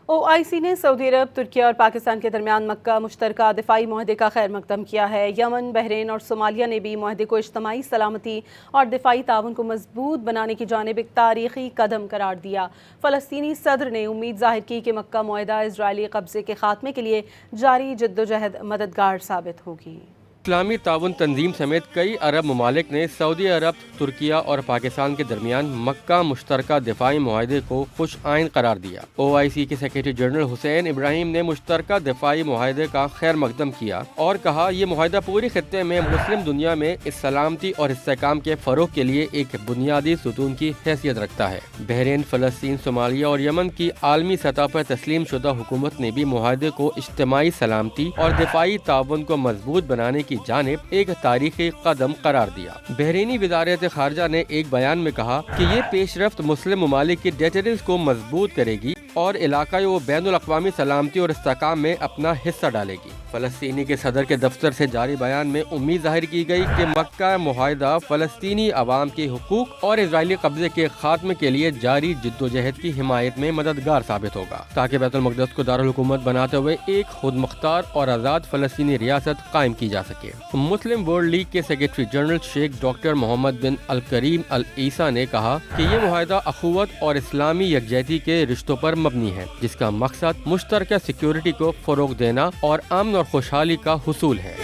OIC نے سعودی عرب، ترکی اور پاکستان کے درمیان مکہ مشترکہ دفاعی معاہدے کا خیر مقدم کیا ہے۔ یمن، بحرین اور صومالیہ نے بھی معاہدے کو اجتماعی سلامتی اور دفاعی تعاون کو مضبوط بنانے کی جانب ایک تاریخی قدم قرار دیا۔ فلسطینی صدر نے امید ظاہر کی کہ مکہ معاہدہ اسرائیلی قبضے کے خاتمے کے لیے جاری جدوجہد مددگار ثابت ہوگی۔ اسلامی تعاون تنظیم سمیت کئی عرب ممالک نے سعودی عرب، ترکیہ اور پاکستان کے درمیان مکہ مشترکہ دفاعی معاہدے کو خوش آئند قرار دیا۔ OIC کے سیکریٹری جنرل حسین ابراہیم نے مشترکہ دفاعی معاہدے کا خیر مقدم کیا اور کہا یہ معاہدہ پوری خطے میں مسلم دنیا میں سلامتی اور استحکام کے فروغ کے لیے ایک بنیادی ستون کی حیثیت رکھتا ہے۔ بحرین، فلسطین، صومالیہ اور یمن کی عالمی سطح پر تسلیم شدہ حکومت نے بھی معاہدے کو اجتماعی سلامتی اور دفاعی تعاون کو مضبوط بنانے کی جانب ایک تاریخی قدم قرار دیا۔ بحرینی وزارت خارجہ نے ایک بیان میں کہا کہ یہ پیش رفت مسلم ممالک کی ڈیٹرنس کو مضبوط کرے گی اور علاقائی و بین الاقوامی سلامتی اور استحکام میں اپنا حصہ ڈالے گی۔ فلسطینی کے صدر کے دفتر سے جاری بیان میں امید ظاہر کی گئی کہ مکہ معاہدہ فلسطینی عوام کے حقوق اور اسرائیلی قبضے کے خاتمے کے لیے جاری جدوجہد کی حمایت میں مددگار ثابت ہوگا تاکہ بیت المقدس کو دارالحکومت بناتے ہوئے ایک خود مختار اور آزاد فلسطینی ریاست قائم کی جا سکے۔ مسلم ورلڈ لیگ کے سیکریٹری جنرل شیخ ڈاکٹر محمد بن الکریم العیسیٰ نے کہا کہ یہ معاہدہ اخوت اور اسلامی یکجہتی کے رشتوں پر مبنی ہے، جس کا مقصد مشترکہ سیکیورٹی کو فروغ دینا اور امن اور خوشحالی کا حصول ہے۔